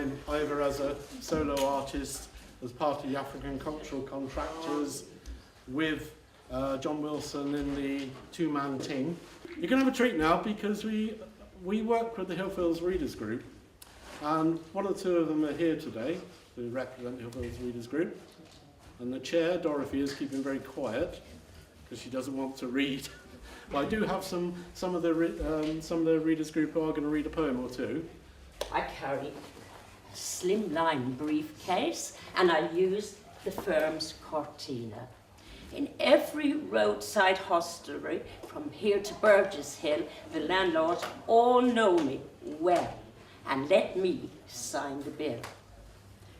time, either as a solo artist, as part of the African Cultural Contractors, with John Wilson in the two-man team. You can have a treat now because we work with the Hillfields Readers Group, and one or two of them are here today to represent the Hillfields Readers Group. And the chair, Dorothy, is keeping very quiet because she doesn't want to read. But I do have some of the readers group who are going to read a poem or two. I carry a slimline briefcase and I use the firm's Cortina. In every roadside hostelry, from here to Burgess Hill, the landlords all know me well and let me sign the bill.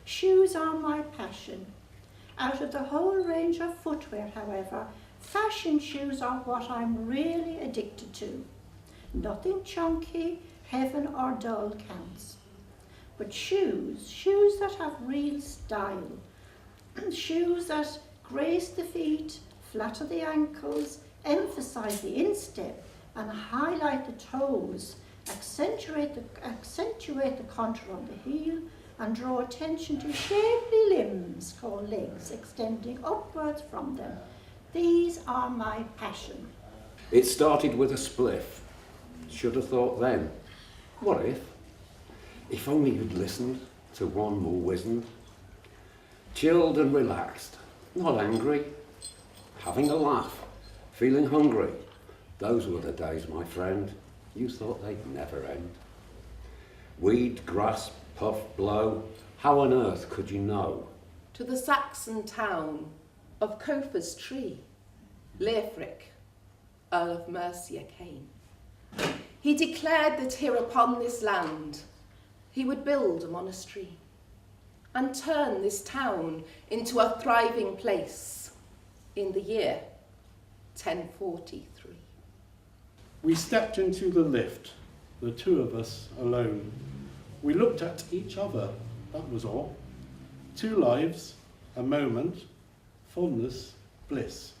Shoes are my passion. Out of the whole range of footwear, however, fashion shoes are what I'm really addicted to. Nothing chunky, heaven or dull counts. But shoes that have real style, shoes that grace the feet, flatter the ankles, emphasize the instep and highlight the toes, accentuate the contour on the heel and draw attention to shapely limbs called legs extending upwards from them. These are my passion. It started with a spliff. Should have thought then. What if? If only you'd listened to one more wizened. Chilled and relaxed, not angry. Having a laugh, feeling hungry. Those were the days, my friend. You thought they'd never end. Weed, grass, puff, blow. How on earth could you know? To the Saxon town of Cofa's tree, Leofric, Earl of Mercia, came. He declared that here upon this land he would build a monastery and turn this town into a thriving place in the year 1043. We stepped into the lift, the two of us alone. We looked at each other, that was all. Two lives, a moment, fullness, bliss.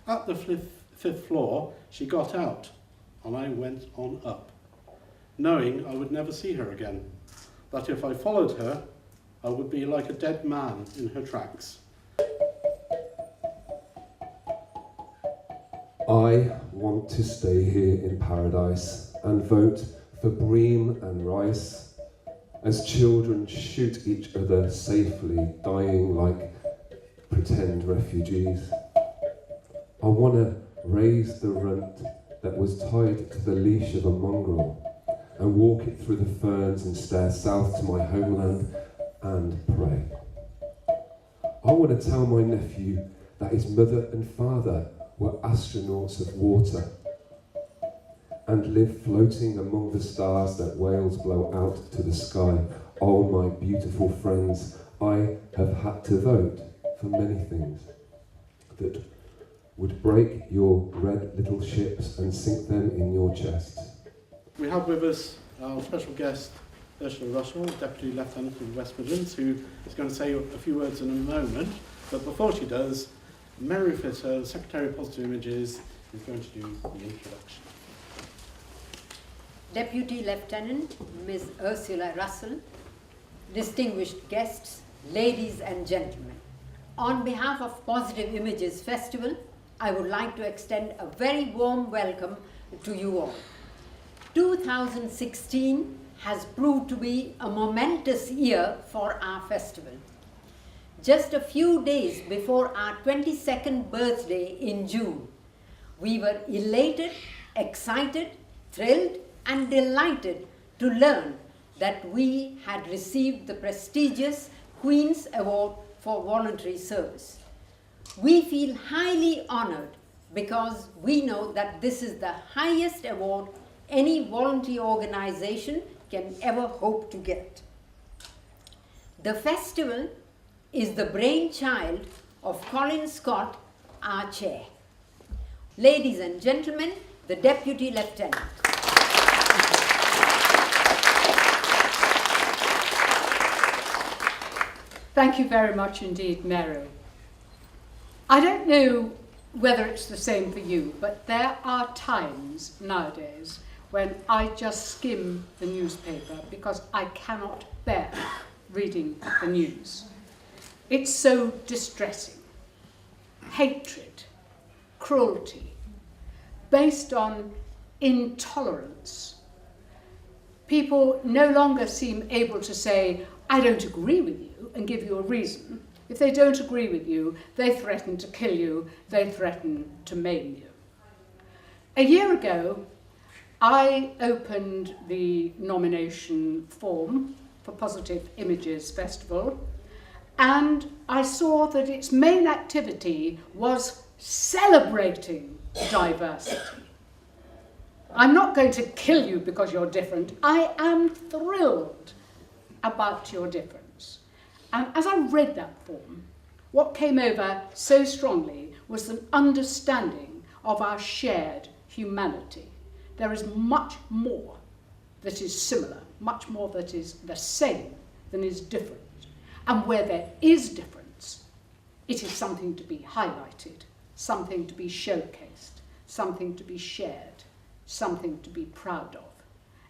At the fifth floor, she got out, and I went on up, knowing I would never see her again, that if I followed her, I would be like a dead man in her tracks. I want to stay here in paradise and vote for bream and rice as children shoot each other safely, dying like pretend refugees. I want to raise the runt that was tied to the leash of a mongrel and walk it through the ferns and stare south to my homeland and pray. I want to tell my nephew that his mother and father were astronauts of water and live floating among the stars that whales blow out to the sky. Oh, my beautiful friends, I have had to vote for many things that would break your red little ships and sink them in your chests. We have with us our special guest, Ursula Russell, Deputy Lieutenant of the West Midlands, who is going to say a few words in a moment. But before she does, Mary Fitter, Secretary of Positive Images, is going to do the introduction. Deputy Lieutenant Ms. Ursula Russell, distinguished guests, ladies and gentlemen. On behalf of Positive Images Festival, I would like to extend a very warm welcome to you all. 2016 has proved to be a momentous year for our festival. Just a few days before our 22nd birthday in June, we were elated, excited, thrilled, and delighted to learn that we had received the prestigious Queen's Award for Voluntary Service. We feel highly honored because we know that this is the highest award any voluntary organization can ever hope to get. The festival is the brainchild of Colin Scott, our chair. Ladies and gentlemen, the Deputy Lieutenant. Thank you very much indeed, Mary. I don't know whether it's the same for you, but there are times nowadays when I just skim the newspaper because I cannot bear reading the news. It's so distressing. Hatred, cruelty, based on intolerance. People no longer seem able to say, I don't agree with you, and give you a reason. If they don't agree with you, they threaten to kill you, they threaten to maim you. A year ago, I opened the nomination form for Positive Images Festival, and I saw that its main activity was celebrating diversity. I'm not going to kill you because you're different. I am thrilled about your difference. And as I read that form, what came over so strongly was an understanding of our shared humanity. There is much more that is similar, much more that is the same than is different. And where there is difference, it is something to be highlighted, something to be showcased, something to be shared, something to be proud of.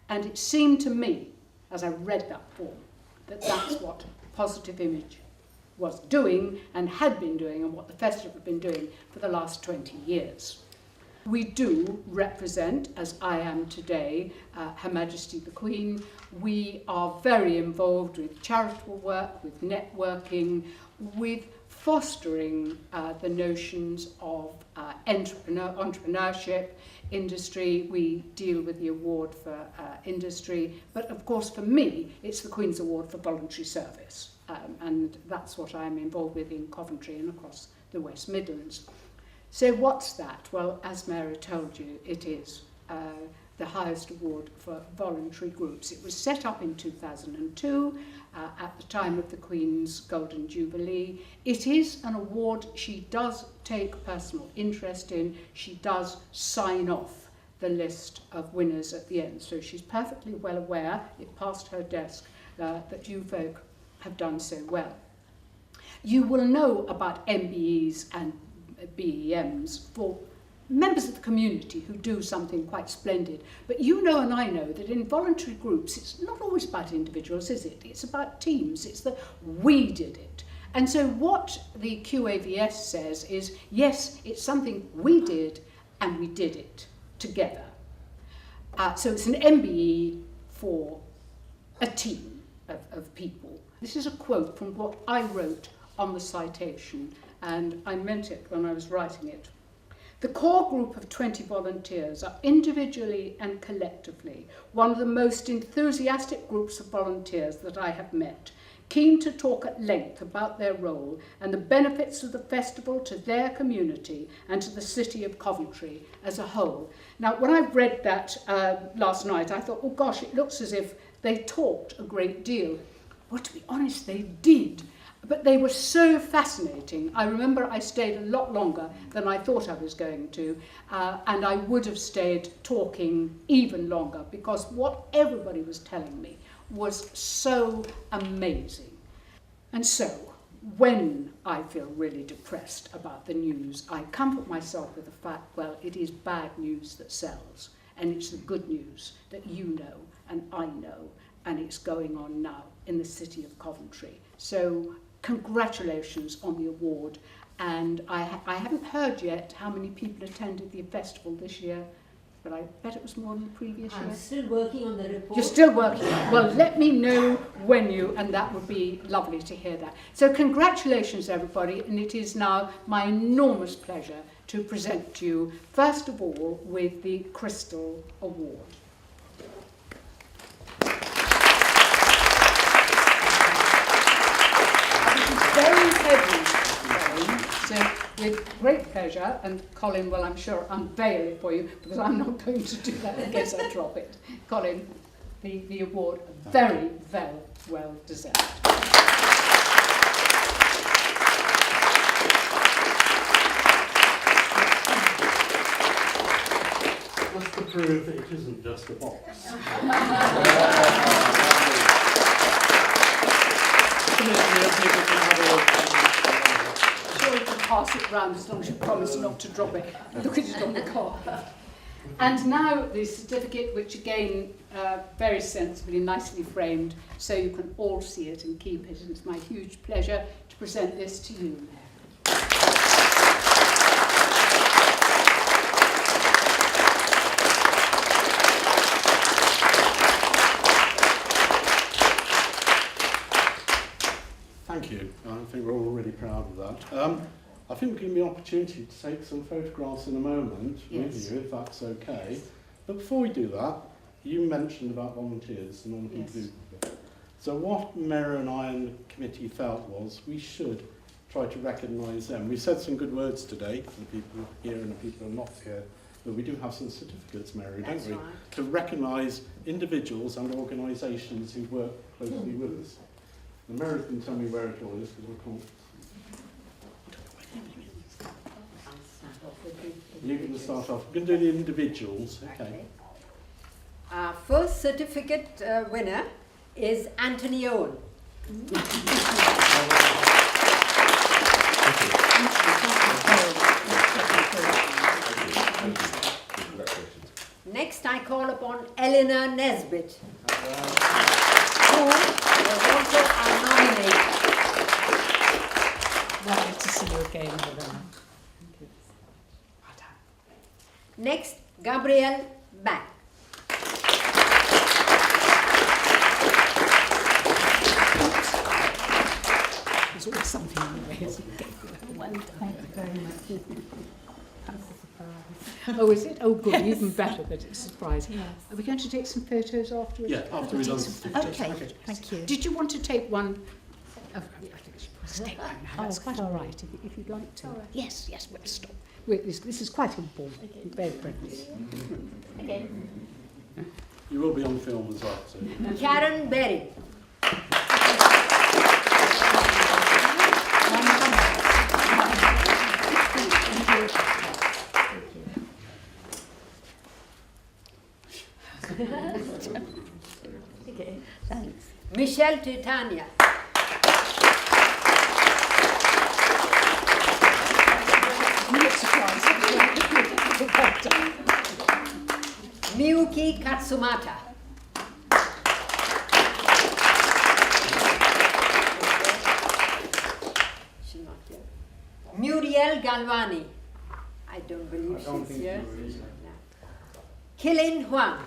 And it seemed to me, as I read that form, that that's what Positive Image was doing and had been doing, and what the festival had been doing for the last 20 years. We do represent, as I am today, Her Majesty the Queen. We are very involved with charitable work, with networking, with fostering the notions of entrepreneurship, industry. We deal with the award for industry, but of course for me it's the Queen's Award for Voluntary Service, and that's what I'm involved with in Coventry and across the West Midlands. So what's that? Well, as Mary told you, it is the highest award for voluntary groups. It was set up in 2002 at the time of the Queen's Golden Jubilee. It is an award she does take personal interest in. She does sign off the list of winners at the end. So she's perfectly well aware, it passed her desk, that you folk have done so well. You will know about MBEs and BEMs for members of the community who do something quite splendid. But you know and I know that in voluntary groups, it's not always about individuals, is it? It's about teams. It's the we did it. And so what the QAVS says is, yes, it's something we did and we did it together. So it's an MBE for a team of people. This is a quote from what I wrote on the citation, and I meant it when I was writing it. The core group of 20 volunteers are individually and collectively one of the most enthusiastic groups of volunteers that I have met, keen to talk at length about their role and the benefits of the festival to their community and to the city of Coventry as a whole. Now, when I read that last night, I thought, oh gosh, it looks as if they talked a great deal. Well, to be honest, they did. But they were so fascinating. I remember I stayed a lot longer than I thought I was going to, and I would have stayed talking even longer because what everybody was telling me was so amazing. And so, when I feel really depressed about the news, I comfort myself with the fact, well, it is bad news that sells, and it's the good news that you know and I know, and it's going on now in the city of Coventry. So, congratulations on the award, and I haven't heard yet how many people attended the festival this year, but I bet it was more than the previous year. I'm still working on the report. You're still working. Well, let me know when you, and that would be lovely to hear that. So congratulations everybody, and it is now my enormous pleasure to present to you, first of all, with the Crystal Award. Very heavy, Colin. So with great pleasure, and Colin will, I'm sure, unveil it for you, because I'm not going to do that in case I drop it. Colin, the award, very, very well deserved. Just to prove that it isn't just a box. Sure, you can pass it round as long as you promise not to drop it. Look at it on the carpet. And now the certificate, which again, very sensibly, nicely framed, so you can all see it and keep it. And it's my huge pleasure to present this to you, Mary. Thank you. I think we're all really proud of that. I think we're going to be an opportunity to take some photographs in a moment with you, if that's okay. But before we do that, you mentioned about volunteers and all the people who do it. So what Mary and I and the committee felt was we should try to recognise them. We said some good words today for the people here and the people who are not here, but we do have some certificates, Mary, don't we? Right. To recognise individuals and organisations who work closely with us. And Mary can tell me where it all is because we can't. You can start off. We're going to do the individuals. Okay. Our first certificate winner is Anthony Owen. Next, I call upon Eleanor Nesbitt, who was also our nominee. Lovely to see you again, Helena. Next, Gabrielle Back. There's always something in the way, isn't it? Well done. Thank you very much. That's a surprise. Oh, is it? Oh, good. Yes. Even better that it's a surprise. Yes. Are we going to take some photos afterwards? Yeah, after we've done the certificates. Okay, thank you. Did you want to take one? Oh, I think she wants to take one now. That's quite all sorry. right, if you'd like to. Right. Yes, we'll stop. Wait, this is quite important. Okay. Very friendly. Okay. You will be on film as well. So. Karen Berry. Okay, thanks. Michelle Titania. Miyuki Katsumata. She's not here. Muriel Galvani. I don't believe she's here. No. Kilin Huang.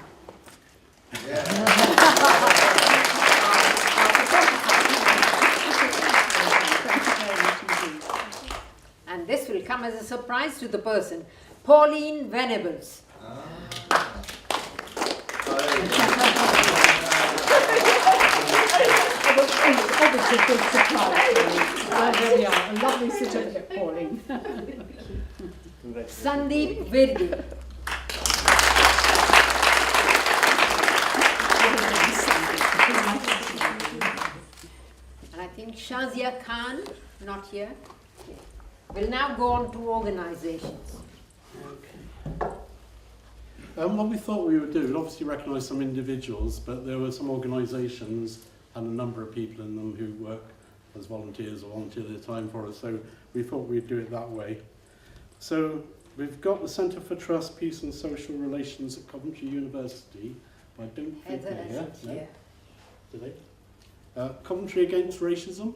And this will come as a surprise to the person. Pauline Venables. Obviously, a big surprise. Well, there we are. A lovely certificate, Pauline. Sandeep Virdi. And I think Shazia Khan, not here. We'll now go on to organisations. What we thought we would do, we'd obviously recognise some individuals, but there were some organisations and a number of people in them who work as volunteers or volunteer their time for us, so we thought we'd do it that way. So we've got the Centre for Trust, Peace and Social Relations at Coventry University. I don't think Heather they're here. isn't here. Do they? Coventry Against Racism.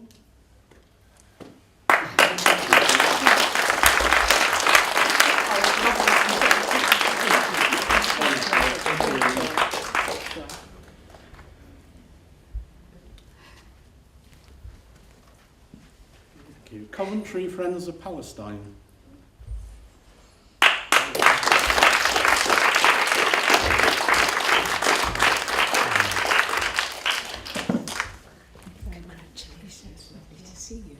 Thank you. Coventry Friends of Palestine. Congratulations. Lovely to see you.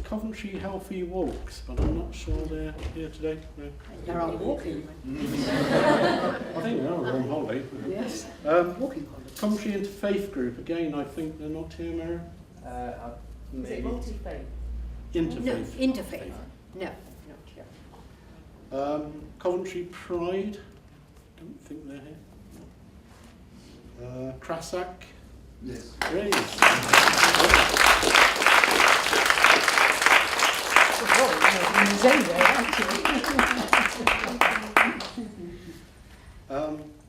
Coventry Healthy Walks, but I'm not sure they're here today. No. They're all walking. I think they're on holiday. Yes. Walking holiday. Coventry Interfaith Group, again, I think they're not here, Mary. Is it multi-faith? Interfaith. No, interfaith. No, not here. Coventry Pride, don't think they're here. Crasac. Yes. Great.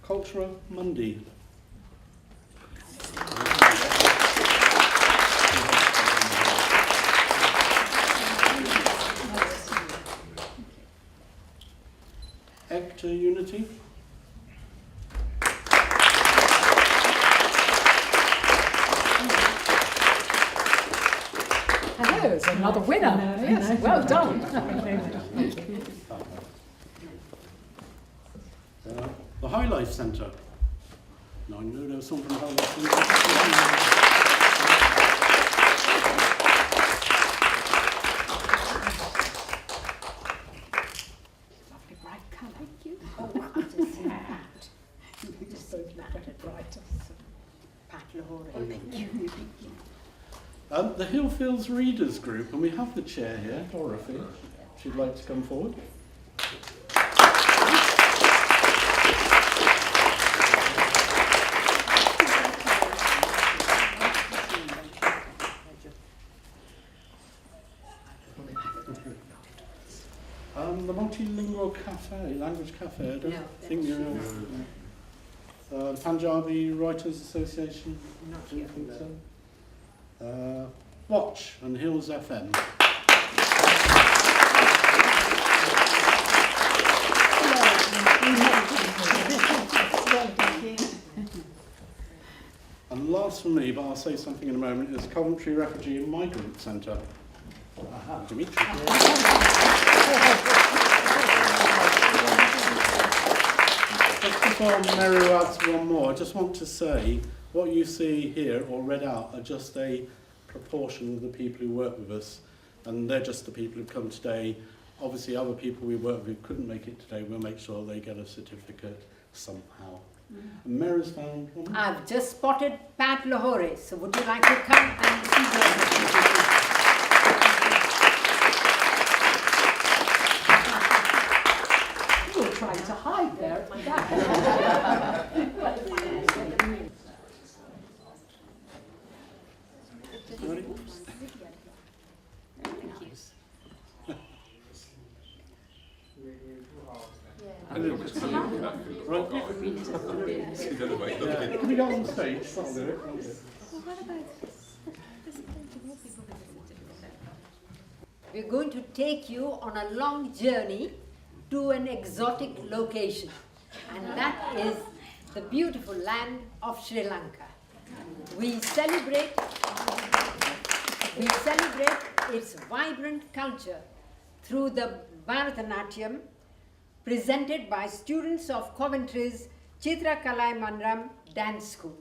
Culture Monday. Hector Unity. Hello, there's another winner. Yes, well done. The High Life Centre. No, I knew there was something from the High Life Lovely bright colour. Thank you. Oh, Just so bright. Pat Lahore, thank you. The Hillfields Readers Group, and we have the chair here, Dorothy, if she'd like to come forward. The Multilingual Cafe, Language Cafe, I don't think you know. The Punjabi Writers Association, Not do you here. think so? Watch and Hills FM. And last for me, but I'll say something in a moment, is Coventry Refugee and Migrant Centre. Dimitri. Just before Meru adds one more, I just want to say what you see here or read out are just a proportion of the people who work with us, and they're just the people who've come today. Obviously other people we work with who couldn't make it today, we'll make sure they get a certificate somehow. And Meru's found one. I've just spotted Pat Lahore, so would you like to come and see You were trying to hide there at my back. Ready? Right. Yeah. Can we go on stage? That'll do it. We're going to take you on a long journey to an exotic location, and that is the beautiful land of Sri Lanka. We celebrate its vibrant culture through the Bharatanatyam presented by students of Coventry's Chitra Kalai Mandaram Dance School.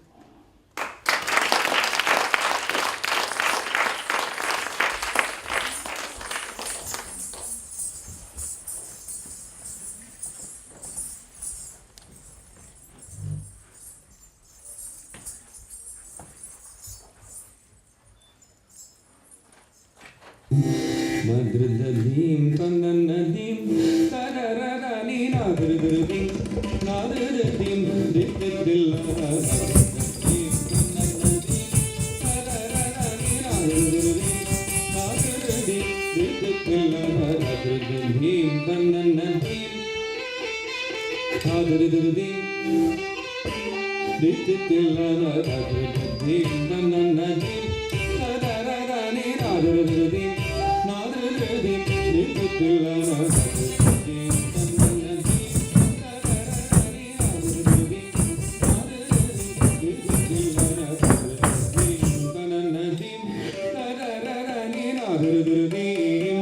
Dim